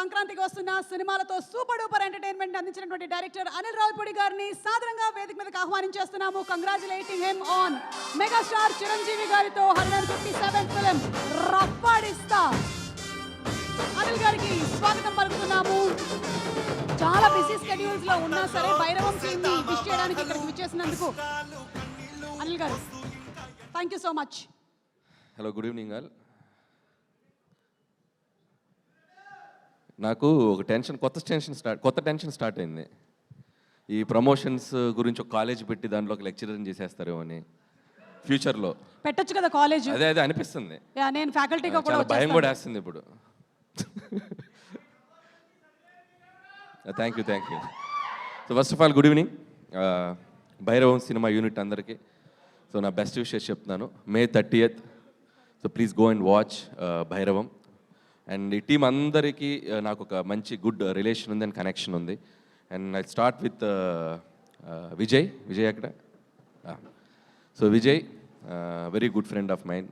సంక్రాంతికి వస్తున్న సినిమాలతో సూపర్ డూపర్ ఎంటర్టైన్మెంట్ అందించినటువంటి డైరెక్టర్ అనిల్ రావిపూడి గారిని సాదరంగా వేదిక మీదకి ఆహ్వానించేస్తున్నాము. Congratulating him on megastar Chiranjeevi గారితో 157th ఫిల్మ్ రప్పాడిస్తా. అనిల్ గారికి స్వాగతం పలుకుతున్నాము. చాలా బిజీ స్కెడ్యూల్స్ లో ఉన్నా సరే భైరవం టీమ్ ని విష్ చేయడానికి ఇక్కడికి విచ్చేసినందుకు అనిల్ గారు thank you so much. Hello, good evening all. నాకు ఒక కొత్త టెన్షన్ స్టార్ట్ అయింది. ఈ ప్రమోషన్స్ గురించి ఒక కాలేజ్ పెట్టి దాంట్లో ఒక లెక్చరర్ చేసేస్తారేమో అని ఫ్యూచర్లో పెట్టొచ్చు కదా కాలేజ్. అదే అనిపిస్తుంది. నేను ఫ్యాకల్టీగా కూడా భయం కూడా వేస్తుంది ఇప్పుడు. Thank you. So first of all good evening Bhairavam సినిమా యూనిట్ అందరికీ. సో నా బెస్ట్ విషెస్ చెప్తున్నాను. May 30th. So please go and watch Bhairavam. And ఈ టీం అందరికీ నాకు ఒక మంచి గుడ్ రిలేషన్ ఉంది అండ్ కనెక్షన్ ఉంది. And I start with Vijay అక్కడ. So Vijay very good friend of mine.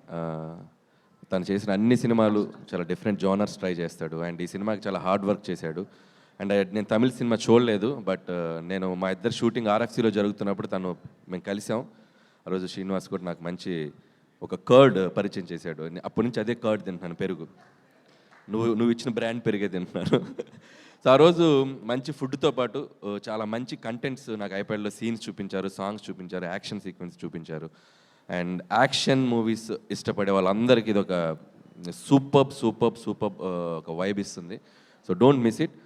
తను చేసిన అన్ని సినిమాలు చాలా డిఫరెంట్ జోనర్స్ ట్రై చేస్తాడు. అండ్ ఈ సినిమాకి చాలా హార్డ్ వర్క్ చేశాడు. అండ్ నేను తమిళ సినిమా చూడలేదు, బట్ నేను మా ఇద్దరు షూటింగ్ RFCలో జరుగుతున్నప్పుడు మేము కలిసాం. ఆ రోజు శ్రీనివాస్ కూడా నాకు మంచి ఒక కర్డ్ పరిచయం చేశాడు. అప్పటి నుంచి అదే కర్డ్ తింటున్నాను, పెరుగు. నువ్వు ఇచ్చిన బ్రాండ్ పెరిగే తింటున్నాను. సో ఆ రోజు మంచి ఫుడ్తో పాటు చాలా మంచి కంటెంట్స్ నాకు ఐప్యాడ్లో సీన్స్ చూపించారు, సాంగ్స్ చూపించారు, యాక్షన్ సీక్వెన్స్ చూపించారు. అండ్ యాక్షన్ మూవీస్ ఇష్టపడే వాళ్ళందరికీ ఇది ఒక సూపర్ ఒక వైబ్ ఇస్తుంది. So don't miss it.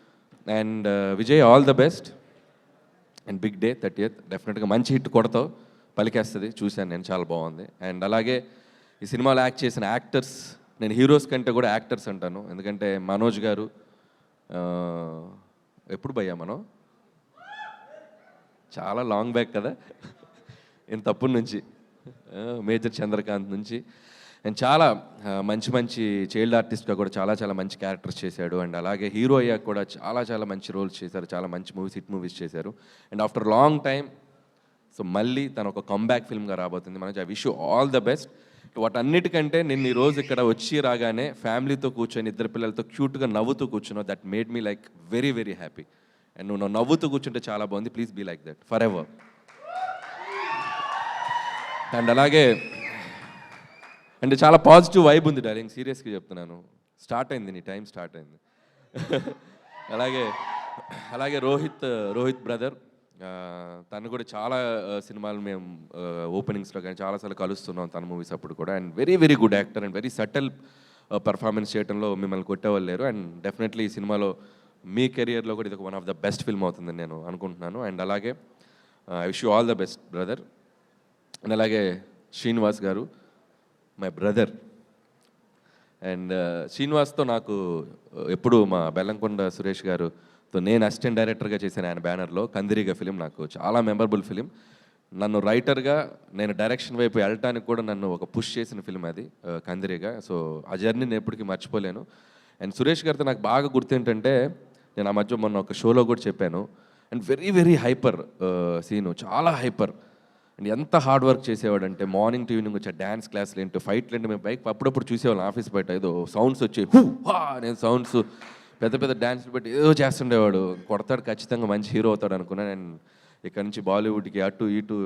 And Vijay, all the best. And big day 30th డెఫినెట్గా మంచి హిట్ కొడతావు, పలికేస్తుంది. చూశాను నేను, చాలా బాగుంది. అండ్ అలాగే ఈ సినిమాలో యాక్ట్ చేసిన యాక్టర్స్, నేను హీరోస్ కంటే కూడా యాక్టర్స్ అంటాను. ఎందుకంటే మనోజ్ గారు ఎప్పుడు భయ్యా మనం చాలా లాంగ్ బ్యాక్ కదా, ఇంత తప్పుడు నుంచి మేజర్ చంద్రకాంత్ నుంచి. అండ్ చాలా మంచి చైల్డ్ ఆర్టిస్ట్గా కూడా చాలా మంచి క్యారెక్టర్స్ చేశాడు. అండ్ అలాగే హీరో అయ్యాక కూడా చాలా మంచి రోల్స్ చేశారు, చాలా మంచి హిట్ మూవీస్ చేశారు. And after long time so మళ్ళీ తను ఒక కంబ్యాక్ ఫిల్మ్గా రాబోతుంది. మనకి I wish you all the best. వాటన్నిటికంటే నేను ఈరోజు ఇక్కడ వచ్చి రాగానే ఫ్యామిలీతో కూర్చొని ఇద్దరు పిల్లలతో క్యూట్గా నవ్వుతూ కూర్చున్నావు. That made me like very happy. And నువ్వు నవ్వుతూ కూర్చుంటే చాలా బాగుంది. Please be like that forever. And అలాగే అంటే చాలా పాజిటివ్ వైబ్ ఉంది డార్లింగ్, సీరియస్గా చెప్తున్నాను. స్టార్ట్ అయింది, నీ టైం స్టార్ట్ అయింది. అలాగే రోహిత్ బ్రదర్, తను కూడా చాలా సినిమాలు మేము ఓపెనింగ్స్లో కానీ చాలాసార్లు కలుస్తున్నాం తన మూవీస్ అప్పుడు కూడా. And very good actor and very subtle performance చేయడంలో మిమ్మల్ని కొట్టేవాళ్ళు లేరు. అండ్ డెఫినెట్లీ ఈ సినిమాలో మీ కెరియర్లో కూడా ఇది ఒక one of the best film అవుతుందని నేను అనుకుంటున్నాను. అండ్ అలాగే I wish you all the best brother. And అలాగే శ్రీనివాస్ గారు, మై బ్రదర్. అండ్ శ్రీనివాస్తో నాకు ఎప్పుడు మా బెల్లంకొండ సురేష్ గారుతో నేను అసిస్టెంట్ డైరెక్టర్గా చేశాను ఆయన బ్యానర్లో. కందిరిగా ఫిలిం నాకు చాలా మెమరబుల్ ఫిలిం. నన్ను రైటర్గా నేను డైరెక్షన్ వైపు వెళ్ళటానికి కూడా నన్ను ఒక పుష్ చేసిన ఫిలిం అది కందిరిగా. సో ఆ జర్నీ నేను ఎప్పటికీ మర్చిపోలేను. అండ్ సురేష్ గారితో నాకు బాగా గుర్తేంటంటే, నేను ఆ మధ్య మొన్న ఒక షోలో కూడా చెప్పాను. అండ్ వెరీ హైపర్ సీను, చాలా హైపర్. అండ్ ఎంత హార్డ్ వర్క్ చేసేవాడంటే మార్నింగ్ టు ఈవినింగ్ వచ్చే డ్యాన్స్ క్లాస్లు ఏంటో ఫైట్లు ఏంటో మేము బైక్ అప్పుడప్పుడు చూసేవాళ్ళం ఆఫీస్ బయట. ఏదో సౌండ్స్ వచ్చే నేను సౌండ్స్ పెద్ద డ్యాన్స్లు పెట్టి ఏదో చేస్తుండేవాడు. కొడతాడు, ఖచ్చితంగా మంచి హీరో అవుతాడు అనుకున్నాను. అండ్ ఇక్కడ నుంచి బాలీవుడ్కి అటు ఇటు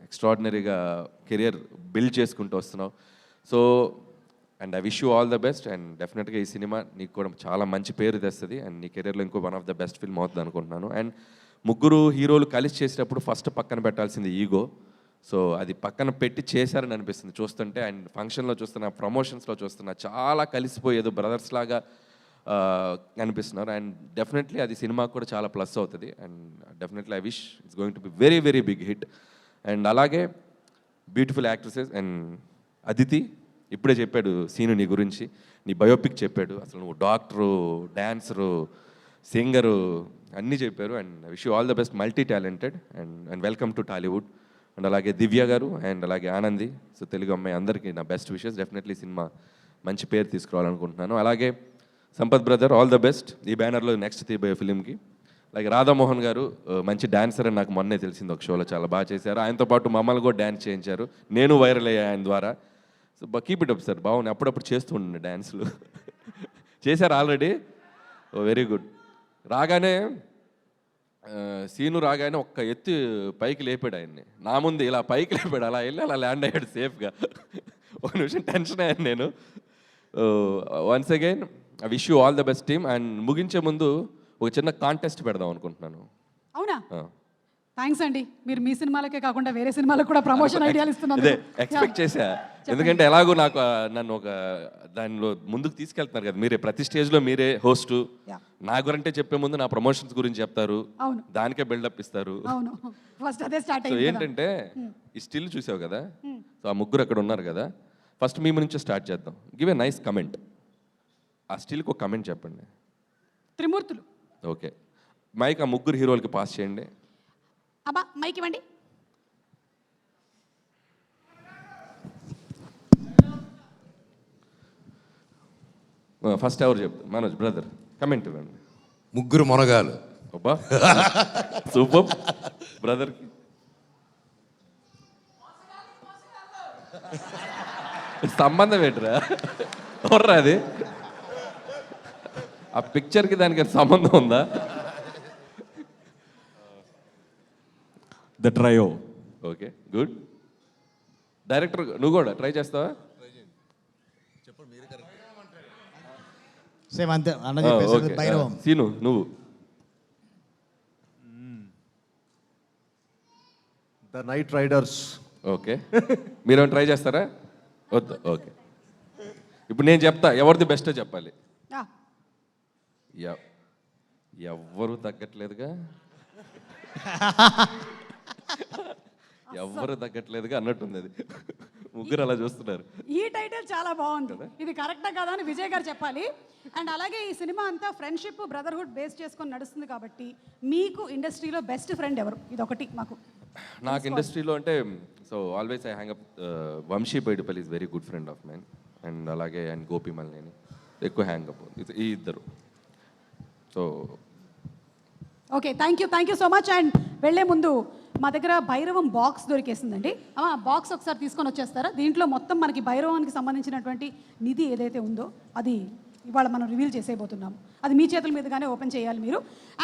ఎక్స్ట్రాడినరీగా కెరియర్ బిల్డ్ చేసుకుంటూ వస్తున్నావు. So and I wish you all the best. And డెఫినెట్గా ఈ సినిమా నీకు కూడా చాలా మంచి పేరు తెస్తుంది. అండ్ నీ కెరియర్లో ఇంకో one of the best film అవుతుంది అనుకుంటున్నాను. అండ్ ముగ్గురు హీరోలు కలిసి చేసేటప్పుడు ఫస్ట్ పక్కన పెట్టాల్సింది ఈగో. సో అది పక్కన పెట్టి చేశారని అనిపిస్తుంది చూస్తుంటే. అండ్ ఫంక్షన్లో చూస్తున్నా, ప్రమోషన్స్లో చూస్తున్నా, చాలా కలిసిపోయేదో బ్రదర్స్ లాగా అనిపిస్తున్నారు. అండ్ డెఫినెట్లీ అది సినిమాకు కూడా చాలా ప్లస్ అవుతుంది. And definitely I wish it's going to be very big hit. And అలాగే బ్యూటిఫుల్ యాక్ట్రెసెస్. అండ్ అదితి ఇప్పుడే చెప్పాడు సీను నీ గురించి, నీ బయోపిక్ చెప్పాడు. అసలు నువ్వు డాక్టరు, డాన్సరు, సింగరు అన్నీ చెప్పారు. And I wish you all the best, multi talented. And welcome to Tollywood. And అలాగే దివ్య గారు అండ్ అలాగే ఆనంది, సో తెలుగు అమ్మాయి, అందరికీ నా బెస్ట్ విషెస్. డెఫినెట్లీ సినిమా మంచి పేరు తీసుకురావాలనుకుంటున్నాను. అలాగే Sampath brother, all the best ఈ బ్యానర్లో నెక్స్ట్ తీయబోయే ఫిలింకి. అలాగే రాధామోహన్ గారు మంచి డాన్సర్ అని నాకు మొన్నే తెలిసింది, ఒక షోలో చాలా బాగా చేశారు. ఆయనతో పాటు మమ్మల్ని కూడా డ్యాన్స్ చేయించారు, నేను వైరల్ అయ్యా ఆయన ద్వారా. So keep it up sir, బాగుంది. అప్పుడప్పుడు చేస్తూ ఉండండి డ్యాన్స్లు. చేశారు ఆల్రెడీ? Very good. రాగానే సీను రాగానే ఒక్క ఎత్తి పైకి లేపాడు ఆయన్ని. నా ముందు ఇలా పైకి లేపాడు, అలా వెళ్ళి అలా ల్యాండ్ అయ్యాడు సేఫ్గా. ఒక నిమిషం టెన్షన్ అయ్యాను నేను. Once again I wish you all the best team. And ముగించే ముందు ఒక చిన్న కాంటెస్ట్ పెడదాం అనుకుంటున్నాను. అవునా? థ్యాంక్స్ అండి, మీరు మీ సినిమాలకే కాకుండా వేరే సినిమాలకు కూడా ప్రమోషన్ ఐడియాలు ఇస్తున్నారు. అదే ఎక్స్పెక్ట్ చేశా, ఎందుకంటే ఎలాగో నాకు నన్ను ఒక దానిలో ముందుకు తీసుకెళ్తున్నారు కదా మీరే, ప్రతి స్టేజ్లో మీరే హోస్ట్. Yeah. నా గురంటే చెప్పే ముందు నా ప్రమోషన్స్ గురించి చెప్తారు, అవును దానికే బిల్డప్ ఇస్తారు. అవును, ఫస్ట్ అదే స్టార్ట్ సో అయ్యింది. ఏంటంటే ఈ స్టిల్ చూసావు కదా, సో ఆ ముగ్గురు అక్కడ ఉన్నారు కదా, ఫస్ట్ మీ నుంచి స్టార్ట్ చేద్దాం. Give a nice comment. ఆ స్టిల్కి ఒక కమెంట్ చెప్పండి. త్రిమూర్తులు. ఓకే, మైక్ ఆ ముగ్గురు హీరోలకి పాస్ చేయండి. అబ్బా మైక్ ఇవ్వండి. ఫస్ట్ ఎవరు చెప్తారు? మనోజ్ బ్రదర్ కమెంట్ ఇవ్వండి. ముగ్గురు మొనగాలు. అబ్బా సూపర్ బ్రదర్కి. సంబంధం ఏంట్రా? ఎవర్రా అది? ఆ పిక్చర్కి దానికి సంబంధం ఉందా? The trio. Okay good. Director నువ్వు కూడా ట్రై చేస్తావా? సేమ్ అంతే అన్న చెప్పేసి భైరవం. సీను నువ్వు. The night riders. ఓకే, మీరేమైనా ట్రై చేస్తారా? వద్దు. ఓకే, ఇప్పుడు నేను చెప్తా, ఎవరిది బెస్టో చెప్పాలి. ఎవ్వరు తగ్గట్లేదుగా, ఎవ్వరు తగ్గట్లేదుగా అన్నట్టుంది అది. ముగ్గురు అలా చూస్తున్నారు. ఈ టైటిల్ చాలా బాగుంది. ఇది కరెక్టా కదా అని విజయ్ గారు చెప్పాలి. అండ్ అలాగే ఈ సినిమా అంతా ఫ్రెండ్షిప్ బ్రదర్హుడ్ బేస్ చేసుకొని నడుస్తుంది కాబట్టి మీకు ఇండస్ట్రీలో బెస్ట్ ఫ్రెండ్ ఎవరు? ఇది ఒకటి మాకు. నాకు ఇండస్ట్రీలో అంటే so always I hang up Vamshi Paidipally is very good friend of mine. And అలాగే అండ్ గోపి మల్లేని ఎక్కువ హ్యాంగ్ అప్ ఈ ఇద్దరు. So okay, thank you so much. And వెళ్ళే ముందు మా దగ్గర భైరవం బాక్స్ దొరికేసిందండి. ఆ బాక్స్ ఒకసారి తీసుకొని వచ్చేస్తారా? దీంట్లో మొత్తం మనకి భైరవానికి సంబంధించినటువంటి నిధి ఏదైతే ఉందో అది ఇవాళ మనం రివీల్ చేసేయబోతున్నాము. అది మీ చేతుల మీదుగానే ఓపెన్ చేయాలి మీరు.